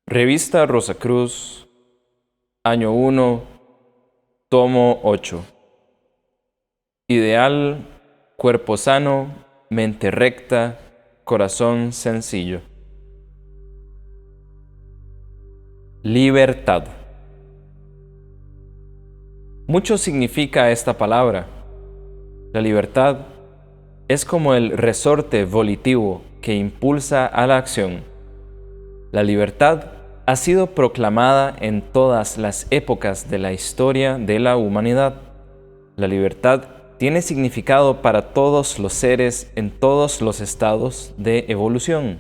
Revista Rosacruz, año 1, tomo 8. Ideal, cuerpo sano, mente recta, corazón sencillo. Libertad. Mucho significa esta palabra. La libertad es como el resorte volitivo que impulsa a la acción. La libertad ha sido proclamada en todas las épocas de la historia de la humanidad. La libertad tiene significado para todos los seres en todos los estados de evolución.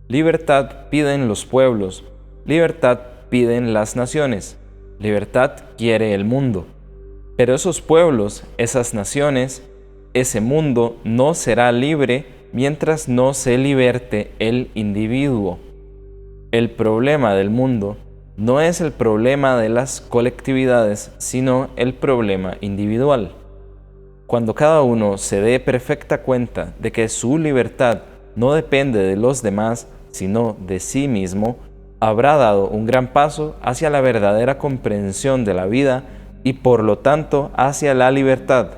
Libertad piden los pueblos, libertad piden las naciones, libertad quiere el mundo. Pero esos pueblos, esas naciones, ese mundo no será libre mientras no se liberte el individuo. El problema del mundo no es el problema de las colectividades, sino el problema individual. Cuando cada uno se dé perfecta cuenta de que su libertad no depende de los demás, sino de sí mismo, habrá dado un gran paso hacia la verdadera comprensión de la vida y por lo tanto hacia la libertad.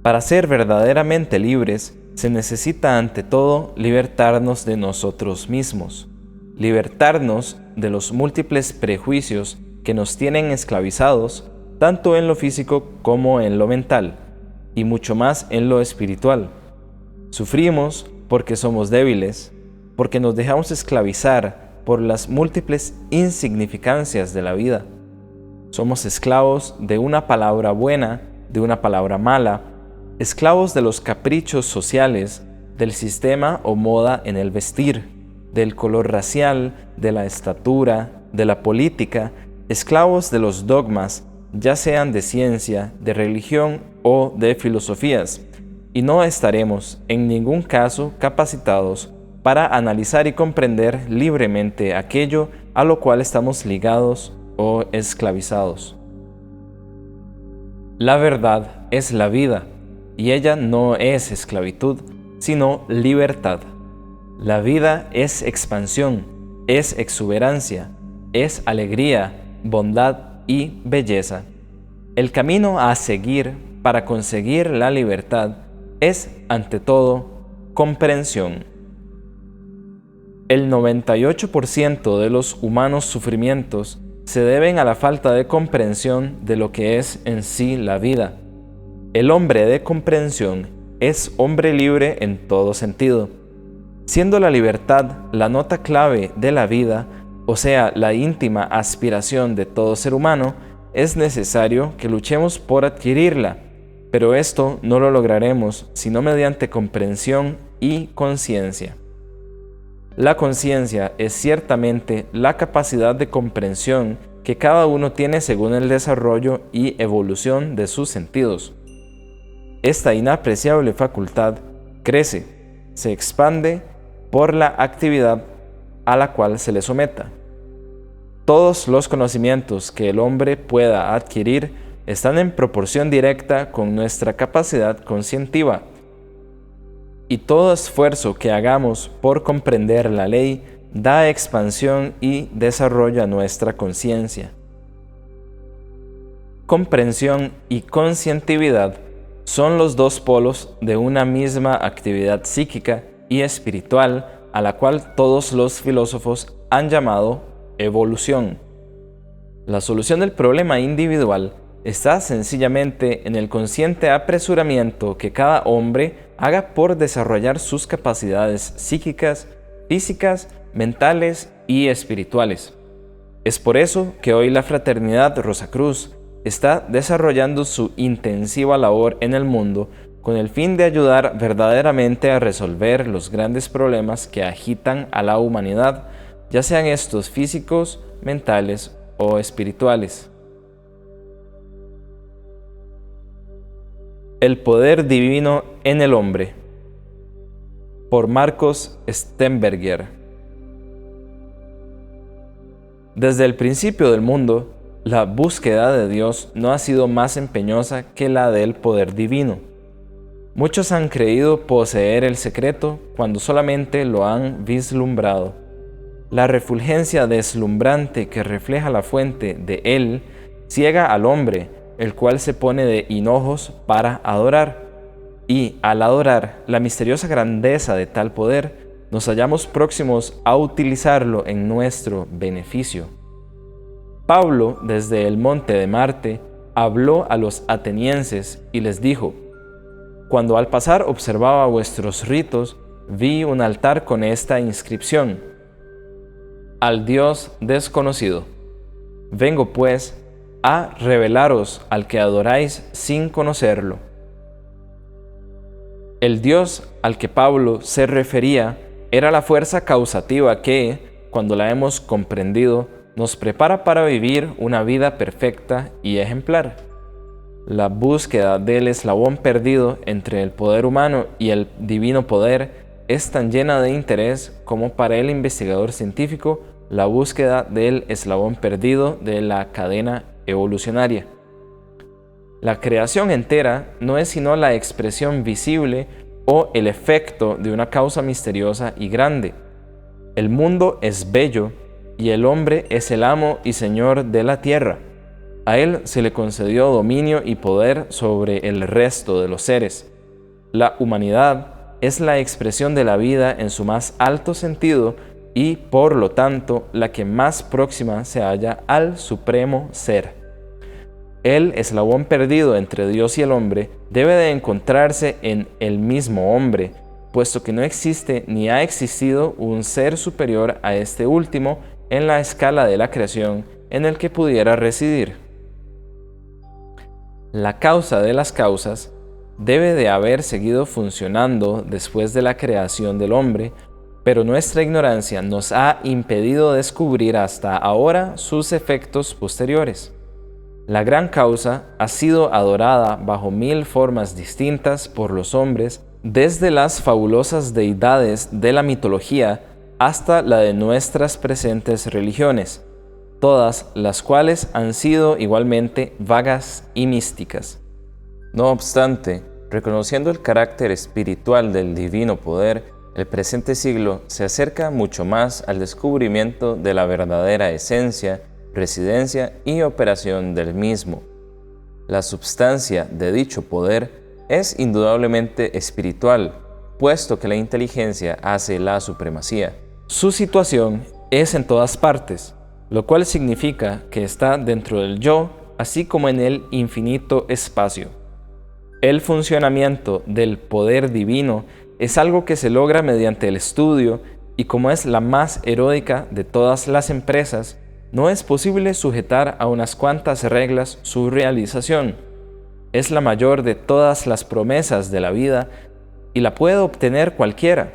Para ser verdaderamente libres, se necesita ante todo libertarnos de nosotros mismos, libertarnos de los múltiples prejuicios que nos tienen esclavizados, tanto en lo físico como en lo mental, y mucho más en lo espiritual. Sufrimos porque somos débiles, porque nos dejamos esclavizar por las múltiples insignificancias de la vida. Somos esclavos de una palabra buena, de una palabra mala, esclavos de los caprichos sociales, del sistema o moda en el vestir, del color racial, de la estatura, de la política, esclavos de los dogmas, ya sean de ciencia, de religión o de filosofías, y no estaremos en ningún caso capacitados para analizar y comprender libremente aquello a lo cual estamos ligados o esclavizados. La verdad es la vida, y ella no es esclavitud, sino libertad. La vida es expansión, es exuberancia, es alegría, bondad y belleza. El camino a seguir para conseguir la libertad es, ante todo, comprensión. El 98% de los humanos sufrimientos se deben a la falta de comprensión de lo que es en sí la vida. El hombre de comprensión es hombre libre en todo sentido. Siendo la libertad la nota clave de la vida, o sea, la íntima aspiración de todo ser humano, es necesario que luchemos por adquirirla, pero esto no lo lograremos sino mediante comprensión y conciencia. La conciencia es ciertamente la capacidad de comprensión que cada uno tiene según el desarrollo y evolución de sus sentidos. Esta inapreciable facultad crece, se expande por la actividad a la cual se le someta. Todos los conocimientos que el hombre pueda adquirir están en proporción directa con nuestra capacidad conscientiva, y todo esfuerzo que hagamos por comprender la ley da expansión y desarrolla nuestra conciencia. Comprensión y conscientividad son los dos polos de una misma actividad psíquica y espiritual a la cual todos los filósofos han llamado evolución. La solución del problema individual está sencillamente en el consciente apresuramiento que cada hombre haga por desarrollar sus capacidades psíquicas, físicas, mentales y espirituales. Es por eso que hoy la Fraternidad Rosacruz está desarrollando su intensiva labor en el mundo con el fin de ayudar verdaderamente a resolver los grandes problemas que agitan a la humanidad, ya sean estos físicos, mentales o espirituales. El poder divino en el hombre, por Marcos Stenberger. Desde el principio del mundo, la búsqueda de Dios no ha sido más empeñosa que la del poder divino. Muchos han creído poseer el secreto cuando solamente lo han vislumbrado. La refulgencia deslumbrante que refleja la fuente de él ciega al hombre, el cual se pone de hinojos para adorar. Y al adorar la misteriosa grandeza de tal poder, nos hallamos próximos a utilizarlo en nuestro beneficio. Pablo, desde el monte de Marte, habló a los atenienses y les dijo: cuando al pasar observaba vuestros ritos, vi un altar con esta inscripción: al Dios desconocido. Vengo pues a revelaros al que adoráis sin conocerlo. El Dios al que Pablo se refería era la fuerza causativa que, cuando la hemos comprendido, nos prepara para vivir una vida perfecta y ejemplar. La búsqueda del eslabón perdido entre el poder humano y el divino poder es tan llena de interés como para el investigador científico la búsqueda del eslabón perdido de la cadena evolucionaria. La creación entera no es sino la expresión visible o el efecto de una causa misteriosa y grande. El mundo es bello y el hombre es el amo y señor de la tierra. A él se le concedió dominio y poder sobre el resto de los seres. La humanidad es la expresión de la vida en su más alto sentido y, por lo tanto, la que más próxima se halla al supremo ser. El eslabón perdido entre Dios y el hombre debe de encontrarse en el mismo hombre, puesto que no existe ni ha existido un ser superior a este último en la escala de la creación en el que pudiera residir. La causa de las causas debe de haber seguido funcionando después de la creación del hombre, pero nuestra ignorancia nos ha impedido descubrir hasta ahora sus efectos posteriores. La gran causa ha sido adorada bajo 1000 formas distintas por los hombres, desde las fabulosas deidades de la mitología hasta la de nuestras presentes religiones, todas las cuales han sido igualmente vagas y místicas. No obstante, reconociendo el carácter espiritual del divino poder, el presente siglo se acerca mucho más al descubrimiento de la verdadera esencia, residencia y operación del mismo. La substancia de dicho poder es indudablemente espiritual, puesto que la inteligencia hace la supremacía. Su situación es en todas partes, lo cual significa que está dentro del yo, así como en el infinito espacio. El funcionamiento del poder divino es algo que se logra mediante el estudio, y como es la más heroica de todas las empresas, no es posible sujetar a unas cuantas reglas su realización. Es la mayor de todas las promesas de la vida y la puede obtener cualquiera.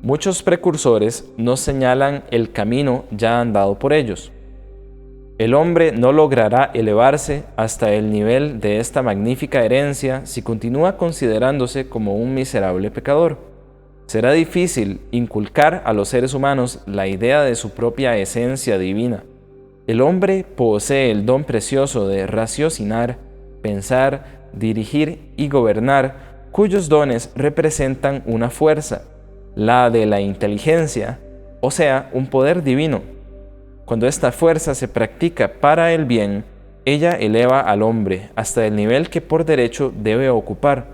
Muchos precursores nos señalan el camino ya andado por ellos. El hombre no logrará elevarse hasta el nivel de esta magnífica herencia si continúa considerándose como un miserable pecador. Será difícil inculcar a los seres humanos la idea de su propia esencia divina. El hombre posee el don precioso de raciocinar, pensar, dirigir y gobernar, cuyos dones representan una fuerza, la de la inteligencia, o sea, un poder divino. Cuando esta fuerza se practica para el bien, ella eleva al hombre hasta el nivel que por derecho debe ocupar.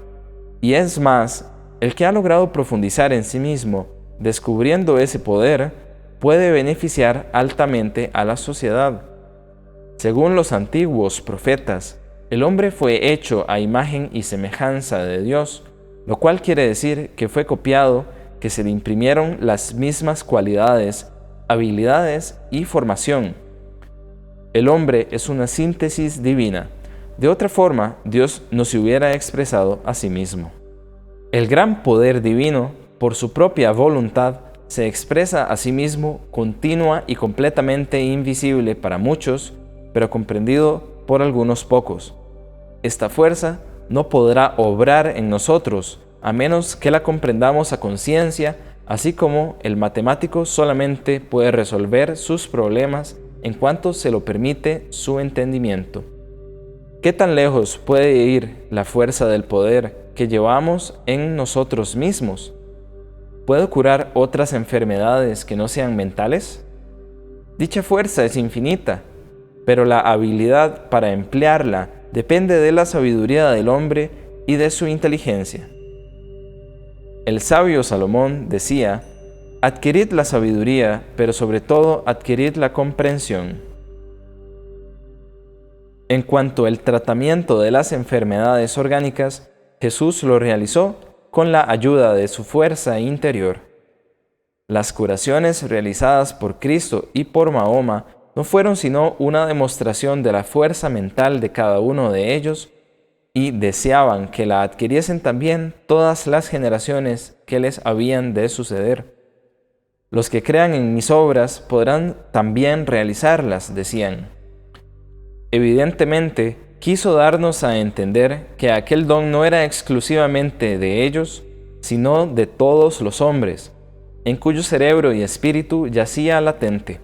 Y es más, el que ha logrado profundizar en sí mismo, descubriendo ese poder, puede beneficiar altamente a la sociedad. Según los antiguos profetas, el hombre fue hecho a imagen y semejanza de Dios, lo cual quiere decir que fue copiado, que se le imprimieron las mismas cualidades, habilidades y formación. El hombre es una síntesis divina. De otra forma, Dios no se hubiera expresado a sí mismo. El gran poder divino, por su propia voluntad, se expresa a sí mismo continua y completamente invisible para muchos, pero comprendido por algunos pocos. Esta fuerza no podrá obrar en nosotros, a menos que la comprendamos a conciencia, así como el matemático solamente puede resolver sus problemas en cuanto se lo permite su entendimiento. ¿Qué tan lejos puede ir la fuerza del poder que llevamos en nosotros mismos? ¿puede curar otras enfermedades que no sean mentales? Dicha fuerza es infinita, pero la habilidad para emplearla depende de la sabiduría del hombre y de su inteligencia. El sabio Salomón decía: adquirid la sabiduría, pero sobre todo adquirid la comprensión. En cuanto al tratamiento de las enfermedades orgánicas, Jesús lo realizó con la ayuda de su fuerza interior. Las curaciones realizadas por Cristo y por Mahoma no fueron sino una demostración de la fuerza mental de cada uno de ellos, y deseaban que la adquiriesen también todas las generaciones que les habían de suceder. Los que crean en mis obras podrán también realizarlas, decían. Evidentemente, quiso darnos a entender que aquel don no era exclusivamente de ellos, sino de todos los hombres, en cuyo cerebro y espíritu yacía latente.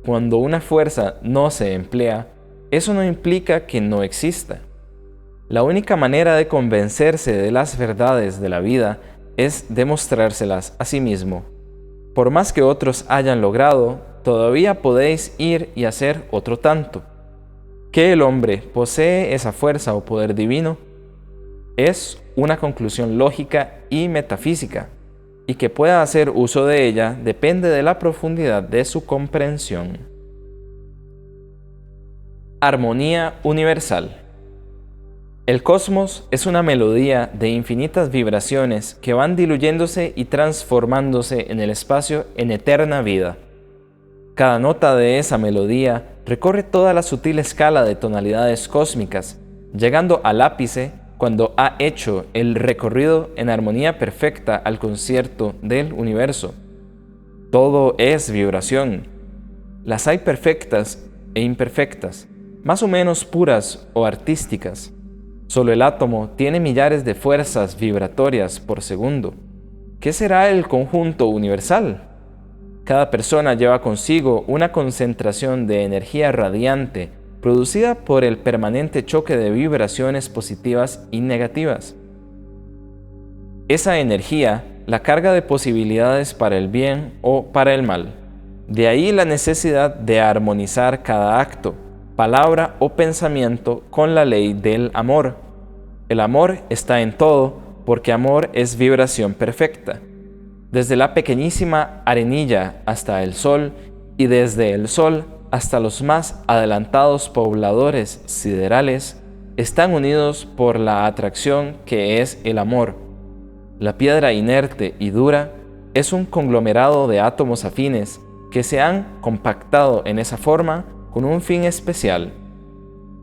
Cuando una fuerza no se emplea, eso no implica que no exista. La única manera de convencerse de las verdades de la vida es demostrárselas a sí mismo. Por más que otros hayan logrado, todavía podéis ir y hacer otro tanto. ¿Que el hombre posee esa fuerza o poder divino? Es una conclusión lógica y metafísica, y que pueda hacer uso de ella depende de la profundidad de su comprensión. Armonía universal. El cosmos es una melodía de infinitas vibraciones que van diluyéndose y transformándose en el espacio en eterna vida. Cada nota de esa melodía recorre toda la sutil escala de tonalidades cósmicas, llegando al ápice cuando ha hecho el recorrido en armonía perfecta al concierto del universo. Todo es vibración. Las hay perfectas e imperfectas, más o menos puras o artísticas. Solo el átomo tiene millares de fuerzas vibratorias por segundo. ¿Qué será el conjunto universal? Cada persona lleva consigo una concentración de energía radiante producida por el permanente choque de vibraciones positivas y negativas. Esa energía la carga de posibilidades para el bien o para el mal. De ahí la necesidad de armonizar cada acto, palabra o pensamiento con la ley del amor. El amor está en todo porque amor es vibración perfecta. Desde la pequeñísima arenilla hasta el sol y desde el sol hasta los más adelantados pobladores siderales están unidos por la atracción que es el amor. La piedra inerte y dura es un conglomerado de átomos afines que se han compactado en esa forma con un fin especial.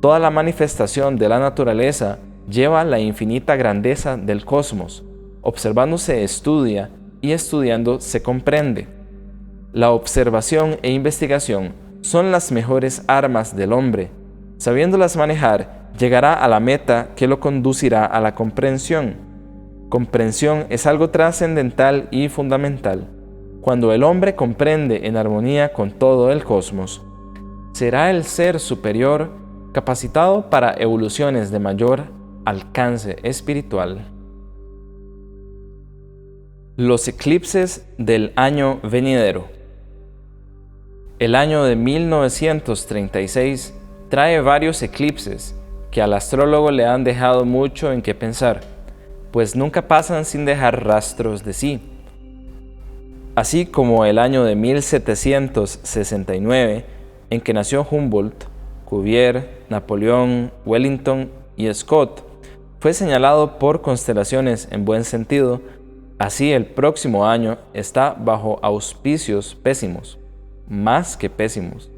Toda la manifestación de la naturaleza lleva la infinita grandeza del cosmos. Observando se estudia y estudiando se comprende. La observación e investigación son las mejores armas del hombre. Sabiéndolas manejar, llegará a la meta que lo conducirá a la comprensión. Comprensión es algo trascendental y fundamental. Cuando el hombre comprende en armonía con todo el cosmos, será el ser superior capacitado para evoluciones de mayor alcance espiritual. Los eclipses del año venidero. El año de 1936 trae varios eclipses que al astrólogo le han dejado mucho en qué pensar, pues nunca pasan sin dejar rastros de sí. Así como el año de 1769, en que nació Humboldt, Cuvier, Napoleón, Wellington y Scott, fue señalado por constelaciones en buen sentido, así el próximo año está bajo auspicios pésimos, más que pésimos.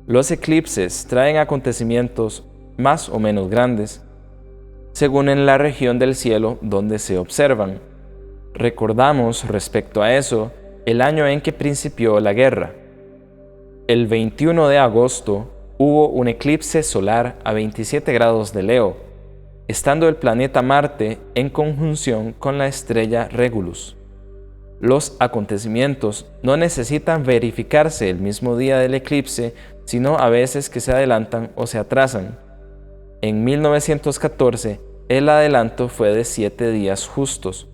Los eclipses traen acontecimientos más o menos grandes, según en la región del cielo donde se observan. Recordamos respecto a eso el año en que principió la guerra. El 21 de agosto hubo un eclipse solar a 27 grados de Leo, estando el planeta Marte en conjunción con la estrella Regulus. Los acontecimientos no necesitan verificarse el mismo día del eclipse, sino a veces que se adelantan o se atrasan. En 1914, el adelanto fue de 7 días justos.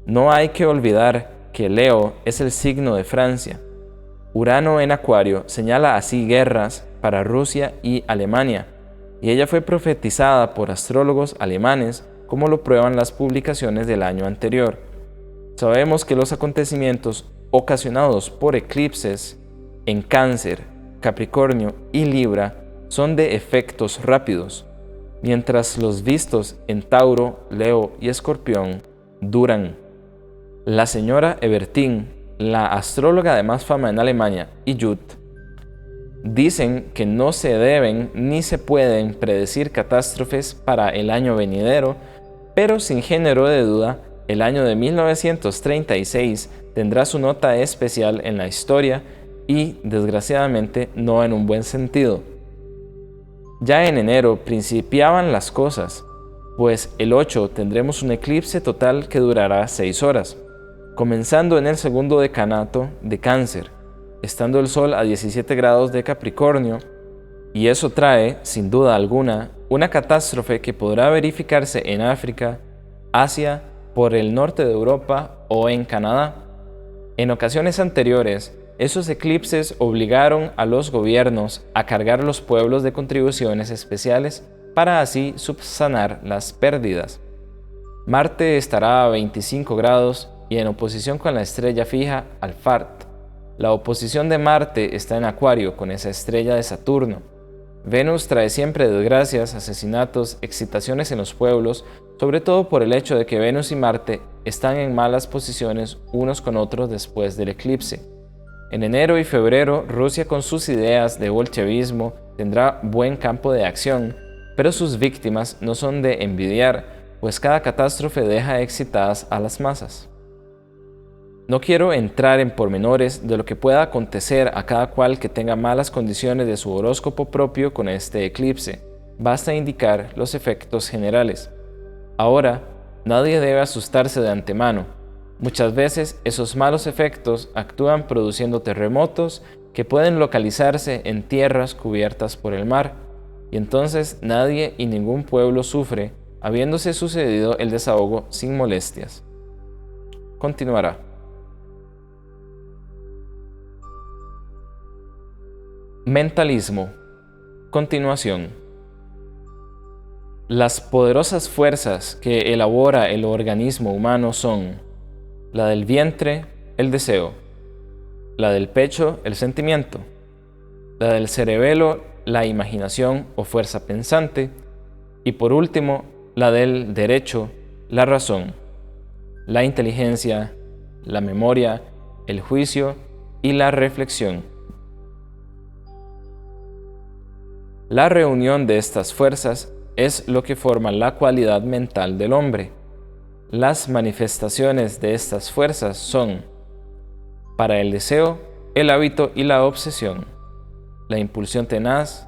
No hay que olvidar que Leo es el signo de Francia. Urano en Acuario señala así guerras para Rusia y Alemania, y ella fue profetizada por astrólogos alemanes, como lo prueban las publicaciones del año anterior. Sabemos que los acontecimientos ocasionados por eclipses en Cáncer, Capricornio y Libra son de efectos rápidos, mientras los vistos en Tauro, Leo y Escorpión duran. La señora Ebertin, la astróloga de más fama en Alemania, y Jud, dicen que no se deben ni se pueden predecir catástrofes para el año venidero, pero sin género de duda, el año de 1936 tendrá su nota especial en la historia y, desgraciadamente, no en un buen sentido. Ya en enero principiaban las cosas, pues el 8 tendremos un eclipse total que durará 6 horas, comenzando en el segundo decanato de Cáncer, estando el Sol a 17 grados de Capricornio, y eso trae, sin duda alguna, una catástrofe que podrá verificarse en África, Asia, por el norte de Europa o en Canadá. En ocasiones anteriores, esos eclipses obligaron a los gobiernos a cargar los pueblos de contribuciones especiales para así subsanar las pérdidas. Marte estará a 25 grados y en oposición con la estrella fija Alphard. La oposición de Marte está en Acuario con esa estrella de Saturno. Venus trae siempre desgracias, asesinatos, excitaciones en los pueblos, sobre todo por el hecho de que Venus y Marte están en malas posiciones unos con otros después del eclipse. En enero y febrero, Rusia con sus ideas de bolchevismo tendrá buen campo de acción, pero sus víctimas no son de envidiar, pues cada catástrofe deja excitadas a las masas. No quiero entrar en pormenores de lo que pueda acontecer a cada cual que tenga malas condiciones de su horóscopo propio con este eclipse. Basta indicar los efectos generales. Ahora, nadie debe asustarse de antemano. Muchas veces esos malos efectos actúan produciendo terremotos que pueden localizarse en tierras cubiertas por el mar, y entonces nadie y ningún pueblo sufre, habiéndose sucedido el desahogo sin molestias. Continuará. Mentalismo. Continuación. Las poderosas fuerzas que elabora el organismo humano son la del vientre, el deseo, la del pecho, el sentimiento, la del cerebelo, la imaginación o fuerza pensante, y por último, la del derecho, la razón, la inteligencia, la memoria, el juicio y la reflexión. La reunión de estas fuerzas es lo que forma la cualidad mental del hombre. Las manifestaciones de estas fuerzas son, para el deseo, el hábito y la obsesión, la impulsión tenaz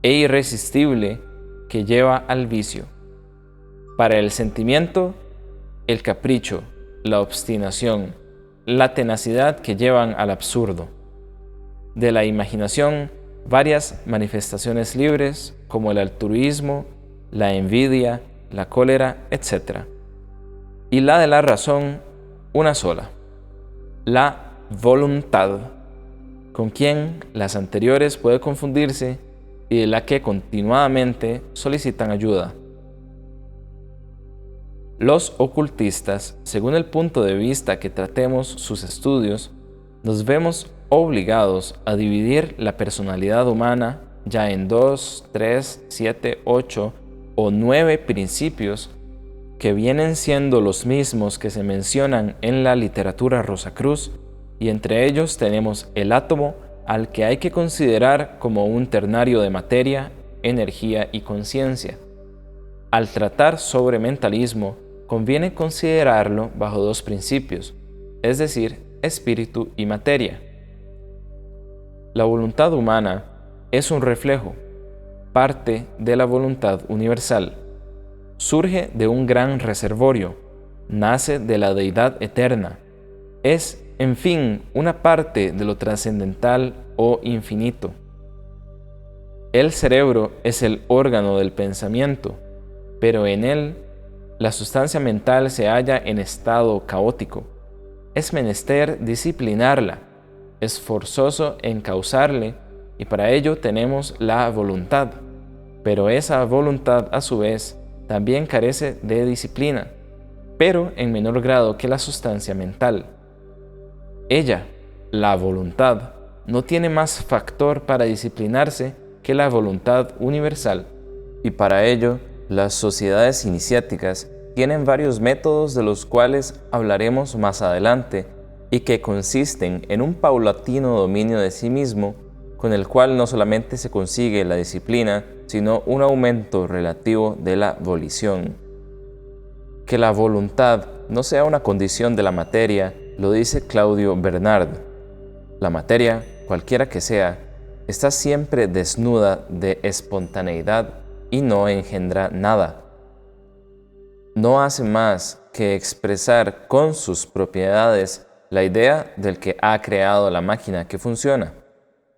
e irresistible que lleva al vicio. Para el sentimiento, el capricho, la obstinación, la tenacidad que llevan al absurdo. De la imaginación, varias manifestaciones libres como el altruismo, la envidia, la cólera, etc. Y la de la razón, una sola, la voluntad, con quien las anteriores puede confundirse y de la que continuadamente solicitan ayuda. Los ocultistas, según el punto de vista que tratemos sus estudios, nos vemos obligados a dividir la personalidad humana ya en 2, 3, 7, 8 o 9 principios que vienen siendo los mismos que se mencionan en la literatura Rosacruz, y entre ellos tenemos el átomo, al que hay que considerar como un ternario de materia, energía y conciencia. Al tratar sobre mentalismo, conviene considerarlo bajo 2 principios, es decir, espíritu y materia. La voluntad humana es un reflejo, parte de la voluntad universal. Surge de un gran reservorio, nace de la deidad eterna. Es, en fin, una parte de lo trascendental o infinito. El cerebro es el órgano del pensamiento, pero en él La sustancia mental se halla en estado caótico. Es menester disciplinarla, es forzoso encauzarle, y para ello tenemos la voluntad. Pero esa voluntad, a su vez, también carece de disciplina, pero en menor grado que la sustancia mental. Ella, la voluntad, no tiene más factor para disciplinarse que la voluntad universal, y para ello las sociedades iniciáticas tienen varios métodos de los cuales hablaremos más adelante y que consisten en un paulatino dominio de sí mismo, con el cual no solamente se consigue la disciplina, sino un aumento relativo de la volición. Que la voluntad no sea una condición de la materia, lo dice Claudio Bernard. La materia, cualquiera que sea, está siempre desnuda de espontaneidad y no engendra nada. No hace más que expresar con sus propiedades la idea del que ha creado la máquina que funciona,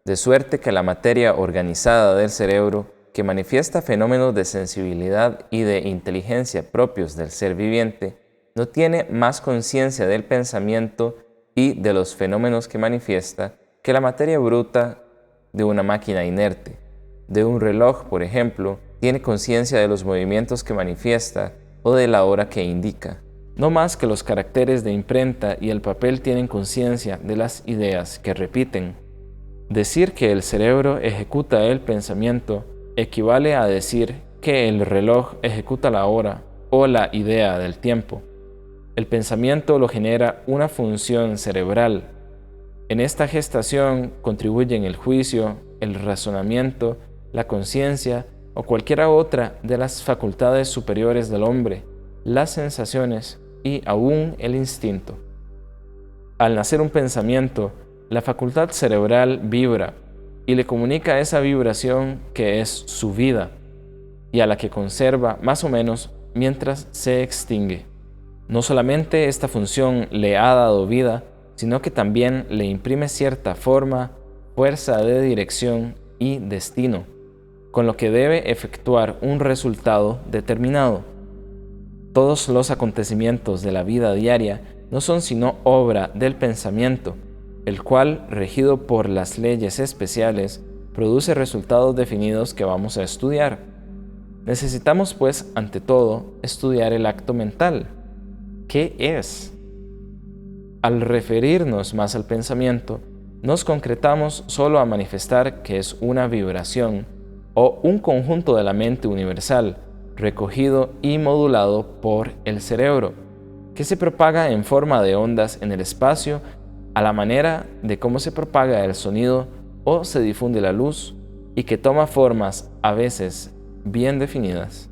de suerte que la materia organizada del cerebro, que manifiesta fenómenos de sensibilidad y de inteligencia propios del ser viviente, no tiene más conciencia del pensamiento y de los fenómenos que manifiesta que la materia bruta de una máquina inerte. De un reloj, por ejemplo, tiene conciencia de los movimientos que manifiesta o de la hora que indica. No más que los caracteres de imprenta y el papel tienen conciencia de las ideas que repiten. Decir que el cerebro ejecuta el pensamiento equivale a decir que el reloj ejecuta la hora o la idea del tiempo. El pensamiento lo genera una función cerebral. En esta gestación contribuyen el juicio, el razonamiento, la conciencia o cualquiera otra de las facultades superiores del hombre, las sensaciones y aún el instinto. Al nacer un pensamiento, la facultad cerebral vibra y le comunica esa vibración que es su vida y a la que conserva más o menos mientras se extingue. No solamente esta función le ha dado vida, sino que también le imprime cierta forma, fuerza de dirección y destino, con lo que debe efectuar un resultado determinado. Todos los acontecimientos de la vida diaria no son sino obra del pensamiento, el cual, regido por las leyes especiales, produce resultados definidos que vamos a estudiar. Necesitamos, pues, ante todo, estudiar el acto mental. ¿Qué es? Al referirnos más al pensamiento, nos concretamos solo a manifestar que es una vibración o un conjunto de la mente universal, recogido y modulado por el cerebro, que se propaga en forma de ondas en el espacio a la manera de cómo se propaga el sonido o se difunde la luz y que toma formas a veces bien definidas.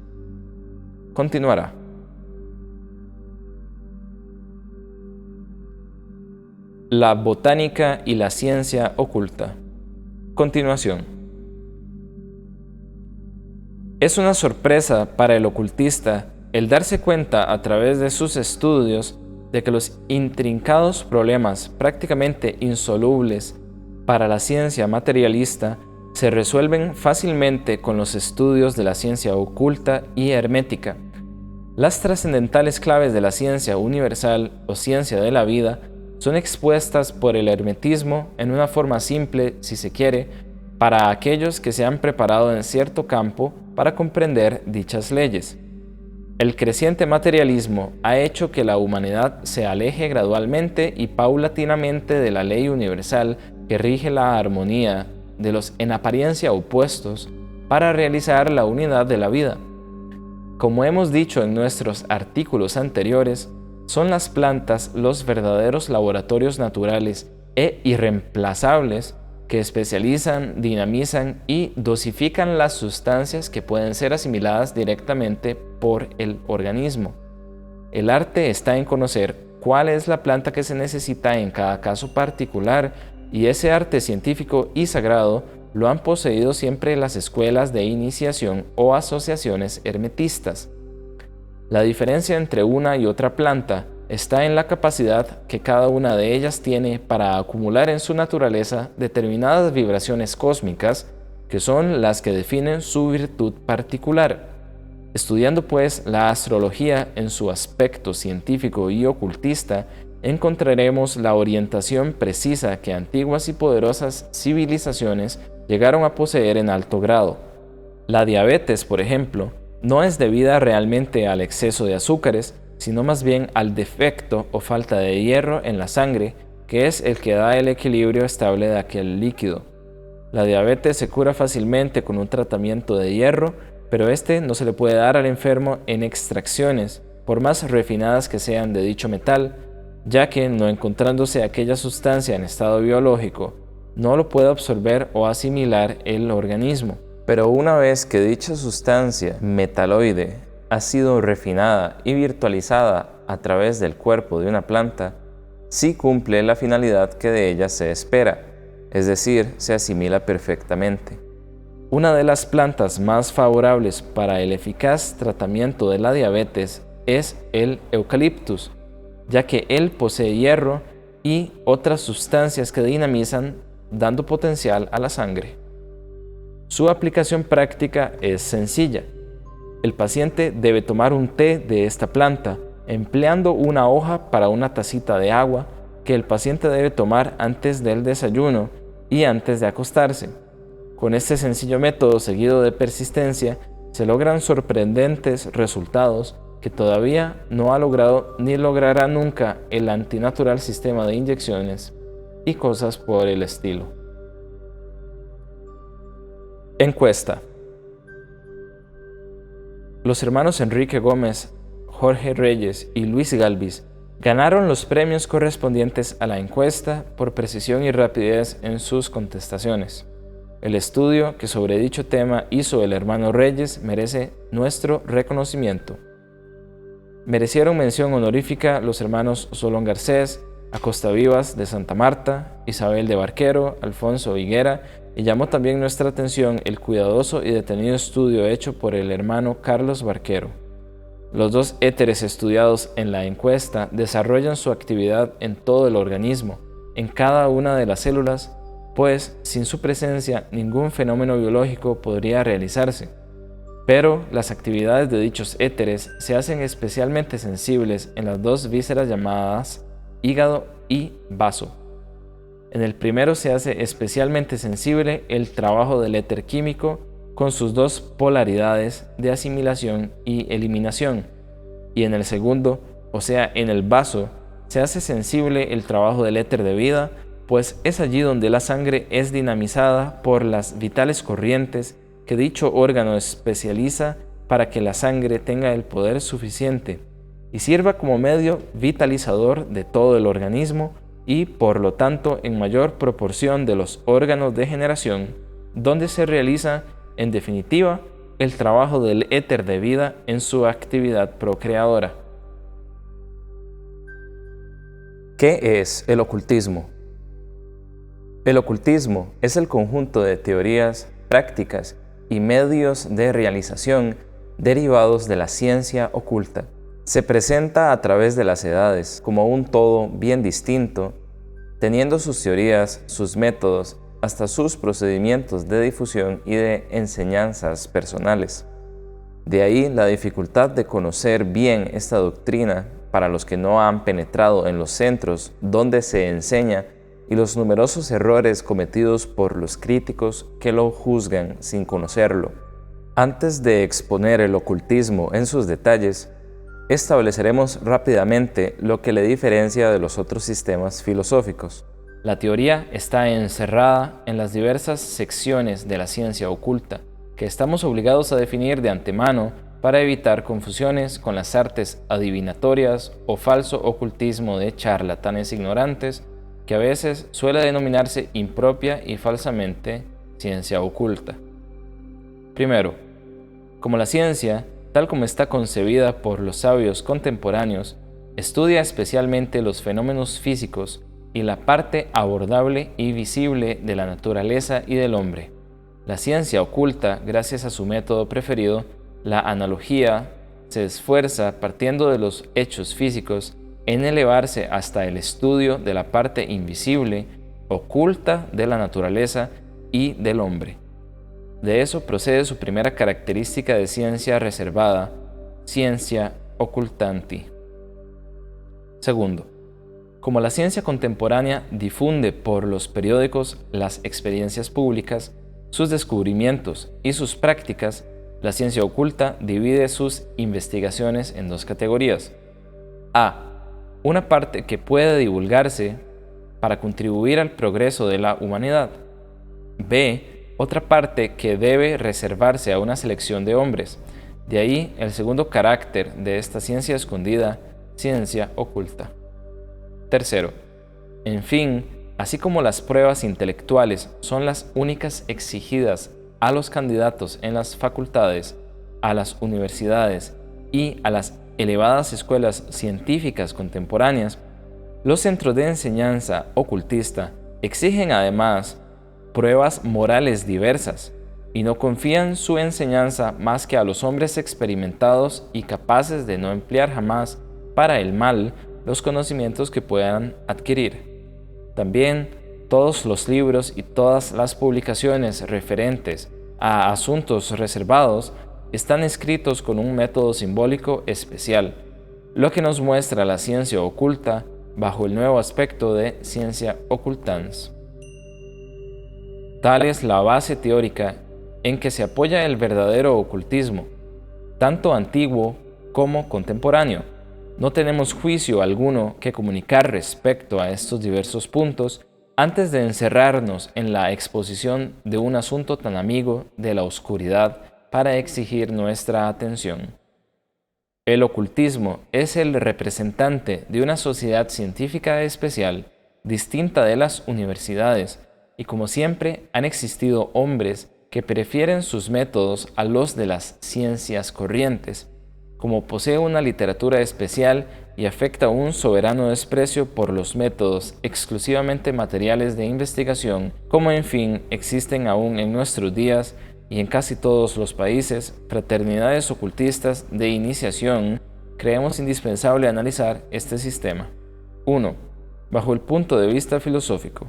Continuará. La botánica y la ciencia oculta. Continuación. Es una sorpresa para el ocultista el darse cuenta a través de sus estudios de que los intrincados problemas prácticamente insolubles para la ciencia materialista se resuelven fácilmente con los estudios de la ciencia oculta y hermética. Las trascendentales claves de la ciencia universal o ciencia de la vida son expuestas por el hermetismo en una forma simple, si se quiere, para aquellos que se han preparado en cierto campo para comprender dichas leyes. El creciente materialismo ha hecho que la humanidad se aleje gradualmente y paulatinamente de la ley universal que rige la armonía de los en apariencia opuestos para realizar la unidad de la vida. Como hemos dicho en nuestros artículos anteriores, son las plantas los verdaderos laboratorios naturales e irreemplazables que especializan, dinamizan y dosifican las sustancias que pueden ser asimiladas directamente por el organismo. El arte está en conocer cuál es la planta que se necesita en cada caso particular, y ese arte científico y sagrado lo han poseído siempre las escuelas de iniciación o asociaciones hermetistas. La diferencia entre una y otra planta está en la capacidad que cada una de ellas tiene para acumular en su naturaleza determinadas vibraciones cósmicas que son las que definen su virtud particular. Estudiando pues la astrología en su aspecto científico y ocultista, encontraremos la orientación precisa que antiguas y poderosas civilizaciones llegaron a poseer en alto grado. La diabetes, por ejemplo, no es debida realmente al exceso de azúcares, sino más bien al defecto o falta de hierro en la sangre, que es el que da el equilibrio estable de aquel líquido. La diabetes se cura fácilmente con un tratamiento de hierro, pero este no se le puede dar al enfermo en extracciones, por más refinadas que sean de dicho metal, ya que no encontrándose aquella sustancia en estado biológico, no lo puede absorber o asimilar el organismo. Pero una vez que dicha sustancia metaloide ha sido refinada y virtualizada a través del cuerpo de una planta, sí cumple la finalidad que de ella se espera, es decir, se asimila perfectamente. Una de las plantas más favorables para el eficaz tratamiento de la diabetes es el eucaliptus, ya que él posee hierro y otras sustancias que dinamizan, dando potencial a la sangre. Su aplicación práctica es sencilla. El paciente debe tomar un té de esta planta, empleando una hoja para una tacita de agua que el paciente debe tomar antes del desayuno y antes de acostarse. Con este sencillo método seguido de persistencia, se logran sorprendentes resultados que todavía no ha logrado ni logrará nunca el antinatural sistema de inyecciones y cosas por el estilo. Encuesta. Los hermanos Enrique Gómez, Jorge Reyes y Luis Galvis ganaron los premios correspondientes a la encuesta por precisión y rapidez en sus contestaciones. El estudio que sobre dicho tema hizo el hermano Reyes merece nuestro reconocimiento. Merecieron mención honorífica los hermanos Solón Garcés, Acosta Vivas de Santa Marta, Isabel de Barquero, Alfonso Higuera, y llamó también nuestra atención el cuidadoso y detenido estudio hecho por el hermano Carlos Barquero. Los dos éteres estudiados en la encuesta desarrollan su actividad en todo el organismo, en cada una de las células, pues sin su presencia ningún fenómeno biológico podría realizarse. Pero las actividades de dichos éteres se hacen especialmente sensibles en las dos vísceras llamadas hígado y vaso. En el primero se hace especialmente sensible el trabajo del éter químico con sus dos polaridades de asimilación y eliminación, y en el segundo, o sea, en el vaso, se hace sensible el trabajo del éter de vida, pues es allí donde la sangre es dinamizada por las vitales corrientes que dicho órgano especializa para que la sangre tenga el poder suficiente y sirva como medio vitalizador de todo el organismo y, por lo tanto, en mayor proporción de los órganos de generación, donde se realiza, en definitiva, el trabajo del éter de vida en su actividad procreadora. ¿Qué es el ocultismo? El ocultismo es el conjunto de teorías, prácticas y medios de realización derivados de la ciencia oculta. Se presenta a través de las edades como un todo bien distinto, teniendo sus teorías, sus métodos, hasta sus procedimientos de difusión y de enseñanzas personales. De ahí la dificultad de conocer bien esta doctrina para los que no han penetrado en los centros donde se enseña y los numerosos errores cometidos por los críticos que lo juzgan sin conocerlo. Antes de exponer el ocultismo en sus detalles, estableceremos rápidamente lo que le diferencia de los otros sistemas filosóficos. La teoría está encerrada en las diversas secciones de la ciencia oculta, que estamos obligados a definir de antemano para evitar confusiones con las artes adivinatorias o falso ocultismo de charlatanes ignorantes, que a veces suele denominarse impropia y falsamente ciencia oculta. Primero, como la ciencia, tal como está concebida por los sabios contemporáneos, estudia especialmente los fenómenos físicos y la parte abordable y visible de la naturaleza y del hombre. La ciencia oculta, gracias a su método preferido, la analogía, se esfuerza, partiendo de los hechos físicos, en elevarse hasta el estudio de la parte invisible, oculta de la naturaleza y del hombre. De eso procede su primera característica de ciencia reservada, ciencia occultanti. Segundo, como la ciencia contemporánea difunde por los periódicos las experiencias públicas, sus descubrimientos y sus prácticas, la ciencia oculta divide sus investigaciones en dos categorías. A. Una parte que puede divulgarse para contribuir al progreso de la humanidad. B. Otra parte que debe reservarse a una selección de hombres. De ahí el segundo carácter de esta ciencia escondida, ciencia oculta. Tercero, en fin, así como las pruebas intelectuales son las únicas exigidas a los candidatos en las facultades, a las universidades y a las elevadas escuelas científicas contemporáneas, los centros de enseñanza ocultista exigen además pruebas morales diversas y no confían su enseñanza más que a los hombres experimentados y capaces de no emplear jamás para el mal los conocimientos que puedan adquirir. También todos los libros y todas las publicaciones referentes a asuntos reservados están escritos con un método simbólico especial, lo que nos muestra la ciencia oculta bajo el nuevo aspecto de ciencia occultans. Tal es la base teórica en que se apoya el verdadero ocultismo, tanto antiguo como contemporáneo. No tenemos juicio alguno que comunicar respecto a estos diversos puntos antes de encerrarnos en la exposición de un asunto tan amigo de la oscuridad para exigir nuestra atención. El ocultismo es el representante de una sociedad científica especial, distinta de las universidades, y como siempre han existido hombres que prefieren sus métodos a los de las ciencias corrientes. Como posee una literatura especial y afecta un soberano desprecio por los métodos exclusivamente materiales de investigación, como en fin existen aún en nuestros días y en casi todos los países fraternidades ocultistas de iniciación, creemos indispensable analizar este sistema. 1. Bajo el punto de vista filosófico.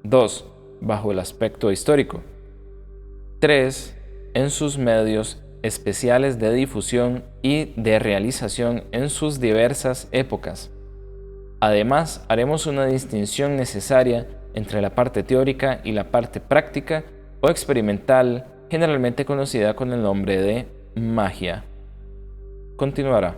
2. Bajo el aspecto histórico. 3. En sus medios especiales de difusión y de realización en sus diversas épocas. Además, haremos una distinción necesaria entre la parte teórica y la parte práctica o experimental, generalmente conocida con el nombre de magia. Continuará.